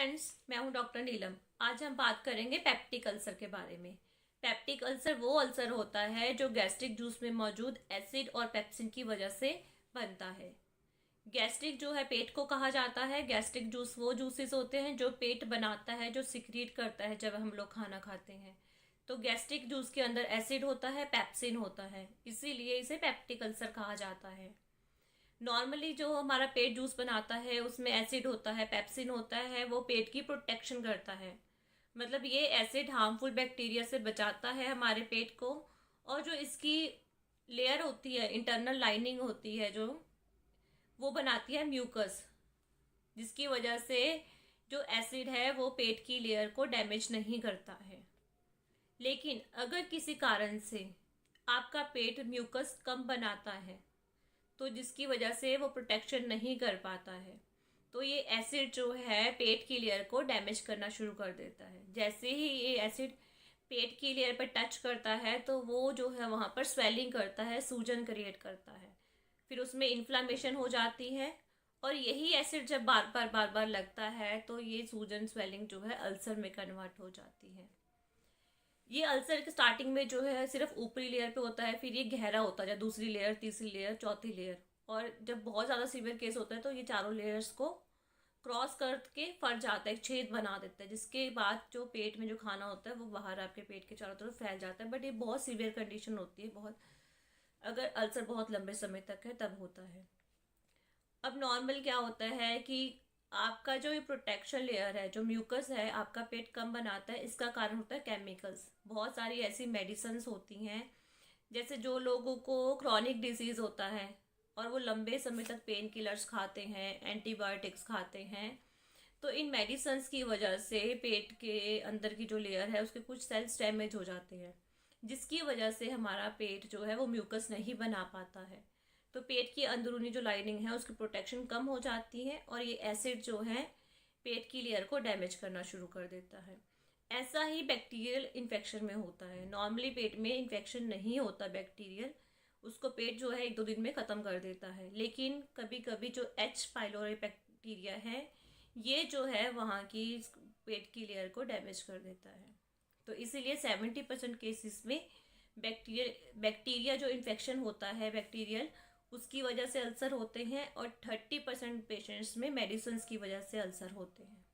Friends, मैं हूं doctor नीलम। आज हम बात करेंगे पेप्टिक अल्सर के बारे में। पेप्टिक अल्सर वो अल्सर होता है जो गैस्ट्रिक जूस में मौजूद एसिड और पेप्सिन की वजह से बनता है। गैस्ट्रिक जो है पेट को कहा जाता है। गैस्ट्रिक जूस वो जूसेस होते हैं जो पेट बनाता है, जो सिक्रीट करता है जब हम लोग खाना खाते हैं। तो गैस्ट्रिक जूस के अंदर एसिड होता है, पेप्सिन होता है, इसीलिए इसे पेप्टिक अल्सर कहा जाता है। नॉर्मली जो हमारा पेट जूस बनाता है उसमें एसिड होता है, पेप्सिन होता है, वो पेट की प्रोटेक्शन करता है। मतलब ये एसिड हार्मफुल बैक्टीरिया से बचाता है हमारे पेट को। और जो इसकी लेयर होती है, इंटरनल लाइनिंग होती है जो, वो बनाती है म्यूकस, जिसकी वजह से जो एसिड है वो पेट की लेयर को डैमेज नहीं करता है। लेकिन अगर किसी कारण से आपका पेट म्यूकस कम बनाता है, तो जिसकी वजह से वो प्रोटेक्शन नहीं कर पाता है, तो ये एसिड जो है पेट की लेयर को डैमेज करना शुरू कर देता है। जैसे ही ये एसिड पेट की लेयर पर टच करता है तो वो जो है वहाँ पर स्वेलिंग करता है, सूजन क्रिएट करता है, फिर उसमें इन्फ्लामेशन हो जाती है। और यही एसिड जब बार बार लगता है तो ये सूजन स्वेलिंग जो है अल्सर में कन्वर्ट हो जाती है। ये अल्सर के स्टार्टिंग में जो है सिर्फ ऊपरी लेयर पे होता है, फिर ये गहरा होता है, दूसरी लेयर, तीसरी लेयर, चौथी लेयर। और जब बहुत ज़्यादा सीवियर केस होता है तो ये चारों लेयर्स को क्रॉस करके फट जाता है, एक छेद बना देता है, जिसके बाद जो पेट में जो खाना होता है वो बाहर आपके पेट के चारों तरफ फैल जाता है। बट ये बहुत सीवियर कंडीशन होती है, बहुत, अगर अल्सर बहुत लंबे समय तक है तब होता है। अब नॉर्मल क्या होता है कि आपका जो ये प्रोटेक्शन लेयर है, जो म्यूकस है, आपका पेट कम बनाता है, इसका कारण होता है केमिकल्स। बहुत सारी ऐसी मेडिसिन्स होती हैं, जैसे जो लोगों को क्रॉनिक डिजीज होता है और वो लंबे समय तक पेन किलर्स खाते हैं, एंटीबायोटिक्स खाते हैं, तो इन मेडिसिन्स की वजह से पेट के अंदर की जो लेयर है उसके कुछ सेल्स डैमेज हो जाते हैं, जिसकी वजह से हमारा पेट जो है वो म्यूकस नहीं बना पाता है। तो पेट की अंदरूनी जो लाइनिंग है उसकी प्रोटेक्शन कम हो जाती है और ये एसिड जो है पेट की लेयर को डैमेज करना शुरू कर देता है। ऐसा ही बैक्टीरियल इन्फेक्शन में होता है। नॉर्मली पेट में इन्फेक्शन नहीं होता बैक्टीरियल, उसको पेट जो है एक दो दिन में ख़त्म कर देता है। लेकिन कभी कभी जो एच पाइलोरी बैक्टीरिया है, ये जो है वहाँ की पेट की लेयर को डैमेज कर देता है। तो इसीलिए 70% केसेस में बैक्टीरिया जो इन्फेक्शन होता है बैक्टीरियल, उसकी वजह से अल्सर होते हैं, और 30% पेशेंट्स में मेडिसिन की वजह से अल्सर होते हैं।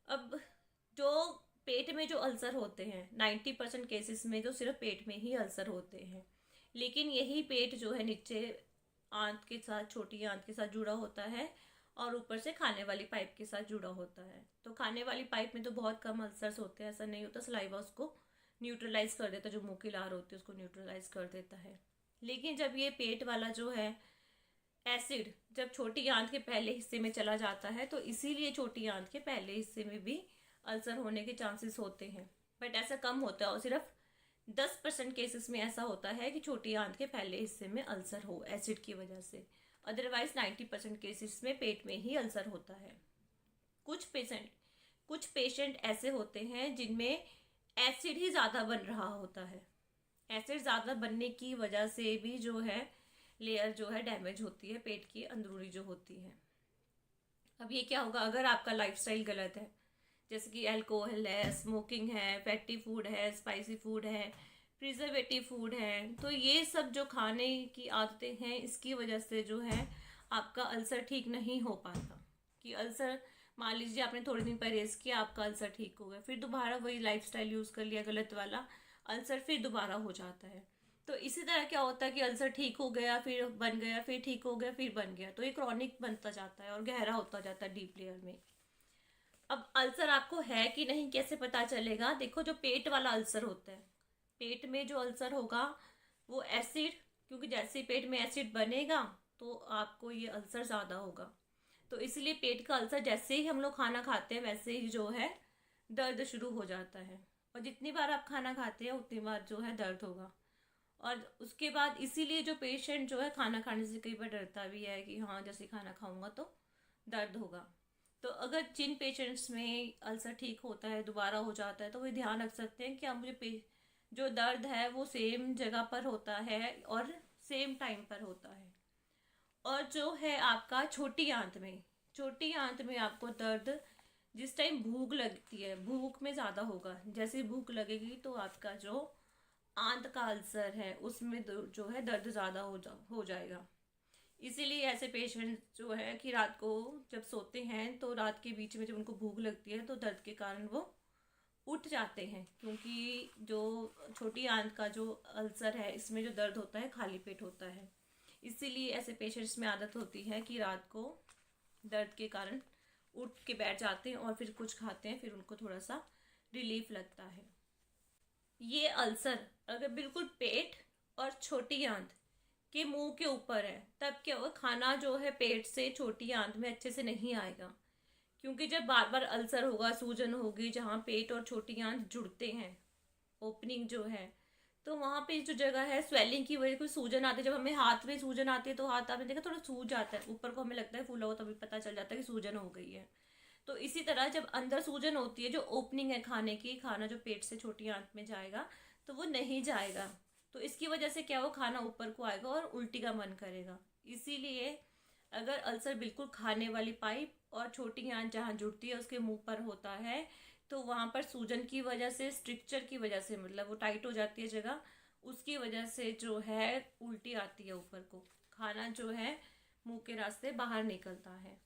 अब जो पेट में जो अल्सर होते हैं, 90% केसेस में जो सिर्फ पेट में ही अल्सर होते हैं। लेकिन यही पेट जो है नीचे आंत के साथ, छोटी आंत के साथ जुड़ा होता है, और ऊपर से खाने वाली पाइप के साथ जुड़ा होता है। तो खाने वाली पाइप में तो बहुत कम अल्सर्स होते हैं, ऐसा नहीं होता। सलाइवा उसको न्यूट्रलाइज कर देता है, जो मुंह की लार होती है उसको न्यूट्रलाइज कर देता है। लेकिन जब ये पेट वाला जो है एसिड जब छोटी आंत के पहले हिस्से में चला जाता है, तो इसीलिए छोटी आंत के पहले हिस्से में भी अल्सर होने के चांसेस होते हैं। बट ऐसा कम होता है, और सिर्फ 10% केसेस में ऐसा होता है कि छोटी आंत के पहले हिस्से में अल्सर हो एसिड की वजह से। अदरवाइज 90% केसेस में पेट में ही अल्सर होता है। कुछ पेशेंट ऐसे होते हैं जिनमें एसिड ही ज़्यादा बन रहा होता है। एसिड ज़्यादा बनने की वजह से भी जो है लेयर जो है डैमेज होती है, पेट की अंदरूनी जो होती है। अब ये क्या होगा अगर आपका लाइफस्टाइल गलत है, जैसे कि अल्कोहल है, स्मोकिंग है, फैटी फूड है, स्पाइसी फूड है, प्रिजर्वेटिव फूड है, तो ये सब जो खाने की आदतें हैं इसकी वजह से जो है आपका अल्सर ठीक नहीं हो पाता। कि अल्सर, मान लीजिए आपने थोड़े दिन परहेज किया, आपका अल्सर ठीक हो गया, फिर दोबारा वही लाइफस्टाइल यूज़ कर लिया गलत वाला, अल्सर फिर दोबारा हो जाता है। तो इसी तरह क्या होता है कि अल्सर ठीक हो गया, फिर बन गया, फिर ठीक हो गया, फिर बन गया, तो ये क्रॉनिक बनता जाता है और गहरा होता जाता है डीप लेयर में। अब अल्सर आपको है कि नहीं कैसे पता चलेगा? देखो, जो पेट वाला अल्सर होता है, पेट में जो अल्सर होगा वो एसिड, क्योंकि जैसे ही पेट में एसिड बनेगा तो आपको ये अल्सर ज़्यादा होगा। तो इसलिए पेट का अल्सर जैसे ही हम लोग खाना खाते हैं वैसे ही जो है दर्द शुरू हो जाता है, और जितनी बार आप खाना खाते हैं उतनी बार जो है दर्द होगा। और उसके बाद इसीलिए जो पेशेंट जो है खाना खाने से कई बार डरता भी है कि हाँ जैसे खाना खाऊंगा तो दर्द होगा। तो अगर जिन पेशेंट्स में अल्सर ठीक होता है, दोबारा हो जाता है, तो वे ध्यान रख सकते हैं कि मुझे जो दर्द है वो सेम जगह पर होता है और सेम टाइम पर होता है। और जो है आपका छोटी आंत में, छोटी आंत में आपको दर्द जिस टाइम भूख लगती है, भूख में ज़्यादा होगा। जैसे भूख लगेगी तो आपका जो आंत का अल्सर है उसमें जो है दर्द ज़्यादा हो जाएगा। इसीलिए ऐसे पेशेंट जो है कि रात को जब सोते हैं तो रात के बीच में जब उनको भूख लगती है तो दर्द के कारण वो उठ जाते हैं, क्योंकि जो छोटी आंत का जो अल्सर है इसमें जो दर्द होता है खाली पेट होता है। इसीलिए ऐसे पेशेंट्स में आदत होती है कि रात को दर्द के कारण उठ के बैठ जाते हैं और फिर कुछ खाते हैं, फिर उनको थोड़ा सा रिलीफ लगता है। ये अल्सर अगर बिल्कुल पेट और छोटी आंत के मुंह के ऊपर है तब क्या होगा, खाना जो है पेट से छोटी आंत में अच्छे से नहीं आएगा। क्योंकि जब बार बार अल्सर होगा, सूजन होगी जहाँ पेट और छोटी आंत जुड़ते हैं, ओपनिंग जो है, तो वहाँ पे जो जगह है स्वेलिंग की वजह कोई सूजन आती है। जब हमें हाथ में सूजन आती है तो हाथ आपने देखा थोड़ा सूज जाता है, ऊपर को हमें लगता है फूला हो, तभी पता चल जाता है कि सूजन हो गई है। तो इसी तरह जब अंदर सूजन होती है, जो ओपनिंग है खाने की, खाना जो पेट से छोटी आंत में जाएगा तो वो नहीं जाएगा, तो इसकी वजह से क्या हो, खाना ऊपर को आएगा और उल्टी का मन करेगा। इसीलिए अगर अल्सर बिल्कुल खाने वाली पाइप और छोटी आंत जहाँ जुड़ती है उसके मुंह पर होता है तो वहाँ पर सूजन की वजह से, स्ट्रिक्चर की वजह से, मतलब वो टाइट हो जाती है जगह, उसकी वजह से जो है उल्टी आती है, ऊपर को खाना जो है मुंह के रास्ते बाहर निकलता है।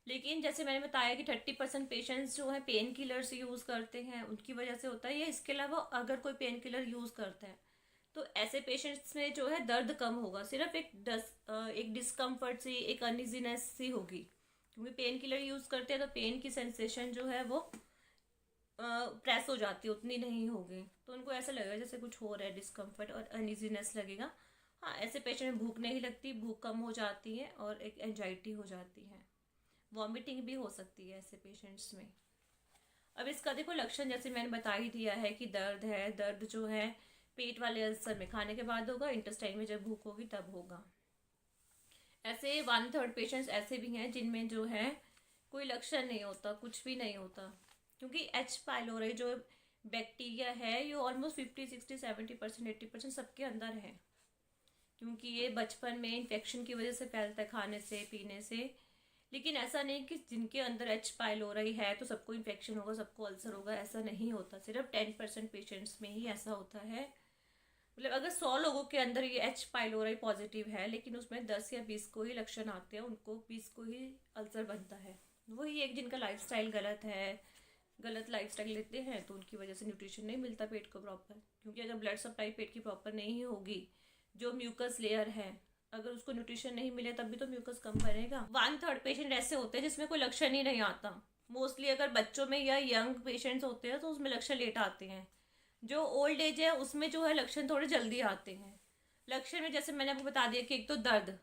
लेकिन जैसे मैंने बताया कि 30% पेशेंट्स जो है पेन किलर्स यूज़ करते हैं, उनकी वजह से होता है ये। इसके अलावा अगर कोई पेन किलर यूज़ करता है तो ऐसे पेशेंट्स में जो है दर्द कम होगा, सिर्फ एक डिस्कम्फर्ट सी, एक अनइजीनेस सी होगी। क्योंकि पेन किलर यूज़ करते हैं तो पेन की सेंसेशन जो है वो प्रेस हो जाती है, उतनी नहीं होगी, तो उनको ऐसा लगेगा जैसे कुछ हो रहा है, डिस्कम्फर्ट और अनइजीनेस लगेगा। हाँ, ऐसे पेशेंट में भूख नहीं लगती, भूख कम हो जाती है और एक एंजाइटी हो जाती है, वॉमिटिंग भी हो सकती है ऐसे पेशेंट्स में। अब इसका देखो लक्षण जैसे मैंने बता ही दिया है कि दर्द है, दर्द जो है पेट वाले अल्सर में खाने के बाद होगा, इंटेस्टाइन में जब भूख होगी तब होगा। ऐसे 1/3 पेशेंट्स ऐसे भी हैं जिनमें जो है कोई लक्षण नहीं होता, कुछ भी नहीं होता। क्योंकि एच पाइलोरी जो बैक्टीरिया है ये ऑलमोस्ट 50, 60, 70%, 80% सबके अंदर है। क्योंकि ये बचपन में इन्फेक्शन की वजह से फैलता है, खाने से, पीने से। लेकिन ऐसा नहीं कि जिनके अंदर एच पाइलोरी है तो सबको इन्फेक्शन होगा, सबको अल्सर होगा, ऐसा नहीं होता। सिर्फ 10% पेशेंट्स में ही ऐसा होता है। मतलब अगर 100 लोगों के अंदर ये एच पाइलोरी पॉजिटिव है लेकिन उसमें 10 या 20 को ही लक्षण आते हैं, उनको 20 को ही अल्सर बनता है। वही एक जिनका लाइफस्टाइल गलत है, गलत लाइफस्टाइल लेते हैं तो उनकी वजह से न्यूट्रिशन नहीं मिलता पेट को प्रॉपर। क्योंकि अगर ब्लड सप्लाई पेट की प्रॉपर नहीं होगी, जो म्यूकस लेयर है अगर उसको न्यूट्रिशन नहीं मिले तब भी तो म्यूकस कम बनेगा। 1/3 पेशेंट ऐसे होते हैं जिसमें कोई लक्षण ही नहीं आता। मोस्टली अगर बच्चों में या यंग पेशेंट्स होते हैं तो उसमें लक्षण लेट आते हैं। जो ओल्ड एज है उसमें जो है लक्षण थोड़े जल्दी आते हैं। लक्षण में जैसे मैंने आपको बता दिया कि एक तो दर्द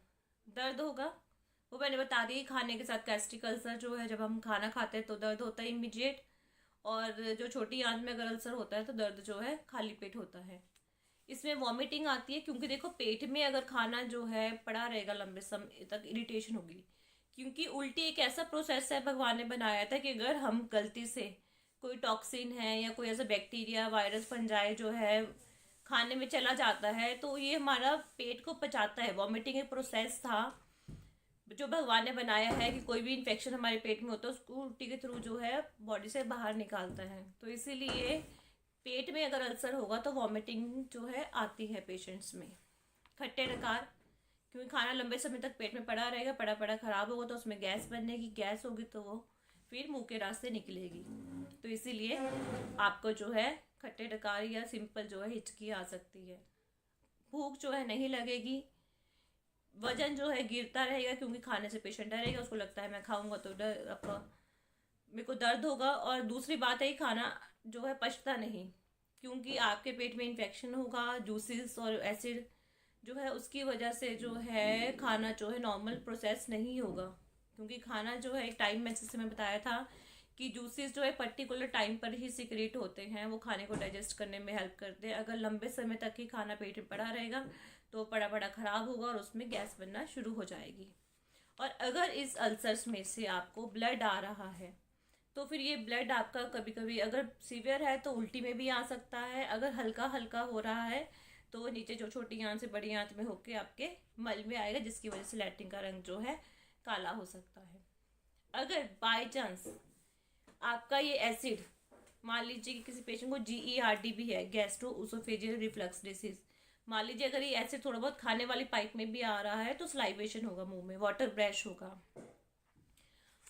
दर्द होगा, वो मैंने बता दिया। खाने के साथ गैस्ट्रिक अल्सर जो है, जब हम खाना खाते हैं तो दर्द होता है इमीडिएट। और जो छोटी आंत में अगर अल्सर होता है तो दर्द जो है खाली पेट होता है। इसमें वॉमिटिंग आती है, क्योंकि देखो पेट में अगर खाना जो है पड़ा रहेगा लंबे समय तक, इरिटेशन होगी। क्योंकि उल्टी एक ऐसा प्रोसेस है, भगवान ने बनाया था कि अगर हम गलती से कोई टॉक्सिन है या कोई ऐसा बैक्टीरिया, वायरस, फंजाई जो है खाने में चला जाता है तो ये हमारा पेट को पचाता है। वॉमिटिंग एक प्रोसेस था जो भगवान ने बनाया है कि कोई भी इन्फेक्शन हमारे पेट में होता है उसको उल्टी के थ्रू जो है बॉडी से बाहर निकालता है। तो इसीलिए पेट में अगर अल्सर होगा तो वॉमिटिंग जो है आती है पेशेंट्स में। खट्टे डकार, क्योंकि खाना लंबे समय तक पेट में पड़ा रहेगा, पड़ा पड़ा खराब होगा तो उसमें गैस बनने की, गैस होगी तो वो फिर मुंह के रास्ते निकलेगी। तो इसीलिए आपको जो है खट्टे डकार या सिंपल जो है हिचकी आ सकती है। भूख जो है नहीं लगेगी, वजन जो है गिरता रहेगा, क्योंकि खाने से पेशेंट डरेगा, उसको लगता है मैं खाऊंगा तो आपका मेरे को दर्द होगा। और दूसरी बात है खाना जो है पचता नहीं, क्योंकि आपके पेट में इन्फेक्शन होगा, जूसेस और एसिड जो है उसकी वजह से जो है खाना जो है नॉर्मल प्रोसेस नहीं होगा। क्योंकि खाना जो है एक टाइम में, जैसे मैं बताया था कि जूसेस जो है पर्टिकुलर टाइम पर ही सिक्रेट होते हैं, वो खाने को डाइजेस्ट करने में हेल्प करते हैं। अगर लंबे समय तक ही खाना पेट में पड़ा रहेगा तो पड़ा पड़ा खराब होगा और उसमें गैस बनना शुरू हो जाएगी। और अगर इस अल्सर्स में से आपको ब्लड आ रहा है तो फिर ये ब्लड आपका कभी कभी अगर सीवियर है तो उल्टी में भी आ सकता है। अगर हल्का हल्का हो रहा है तो वो नीचे जो छोटी आंत से बड़ी आंत में होके आपके मल में आएगा, जिसकी वजह से लैट्रिन का रंग जो है काला हो सकता है। अगर बाय चांस आपका ये एसिड, मान लीजिए कि किसी पेशेंट को GERD भी है, गैस्ट्रोइसोफेजियल रिफ्लक्स डिसीज, मान लीजिए अगर ये एसिड थोड़ा बहुत खाने वाली पाइप में भी आ रहा है तो स्लाइवेशन होगा, मुंह में वाटर ब्रैश होगा।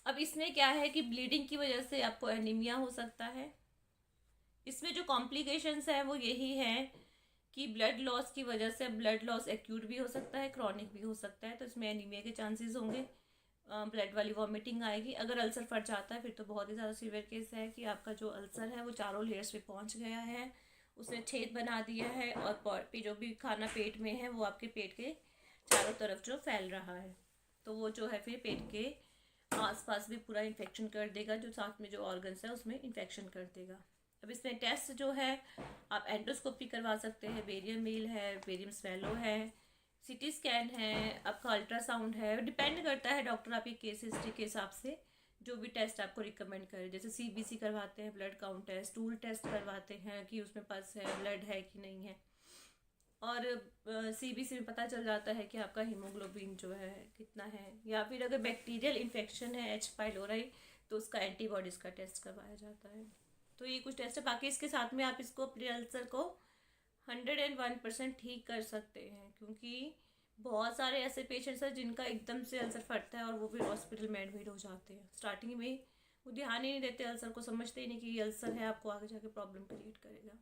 अब इसमें क्या है कि ब्लीडिंग की वजह से आपको एनीमिया हो सकता है। इसमें जो कॉम्प्लिकेशंस है वो यही है कि ब्लड लॉस की वजह से, ब्लड लॉस एक्यूट भी हो सकता है, क्रॉनिक भी हो सकता है, तो इसमें एनीमिया के चांसेस होंगे, ब्लड वाली वॉमिटिंग आएगी। अगर अल्सर फट जाता है फिर तो बहुत ही ज़्यादा सीवियर केस है कि आपका जो अल्सर है वो चारों लेयर्स पे पहुंच गया है, उसने छेद बना दिया है और जो भी खाना पेट में है वो आपके पेट के चारों तरफ जो फैल रहा है, तो वो जो है फिर पेट के आसपास भी पूरा इन्फेक्शन कर देगा, जो साथ में जो ऑर्गन्स है उसमें इन्फेक्शन कर देगा। अब इसमें टेस्ट जो है आप एंडोस्कोपी करवा सकते हैं, बेरियम मील है, बेरियम स्वेलो है, सीटी स्कैन है, आपका अल्ट्रासाउंड है, डिपेंड करता है डॉक्टर आपकी केस हिस्ट्री के हिसाब से जो भी टेस्ट आपको रिकमेंड करे। जैसे CBC करवाते हैं, ब्लड काउंट है, स्टूल टेस्ट करवाते हैं कि उसमें पस है, ब्लड है कि नहीं है, और CBC में पता चल जाता है कि आपका हीमोग्लोबिन जो है कितना है, या फिर अगर बैक्टीरियल इन्फेक्शन है H. पाइलोराई तो उसका एंटीबॉडीज़ का टेस्ट करवाया जाता है। तो ये कुछ टेस्ट है, बाकी इसके साथ में आप इसको प्री अल्सर को 101% ठीक कर सकते हैं, क्योंकि बहुत सारे ऐसे पेशेंट्स हैं जिनका एकदम से अल्सर फटता है और वो फिर हॉस्पिटल में एडमिट हो जाते हैं। स्टार्टिंग में वो ध्यान ही नहीं देते अल्सर को, समझते ही नहीं कि ये अल्सर है, आपको आगे जाके प्रॉब्लम क्रिएट करेगा।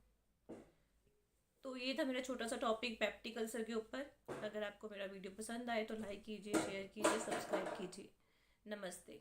तो ये था मेरा छोटा सा टॉपिक पेप्टिक अल्सर के ऊपर। अगर आपको मेरा वीडियो पसंद आए तो लाइक कीजिए, शेयर कीजिए, सब्सक्राइब कीजिए। नमस्ते।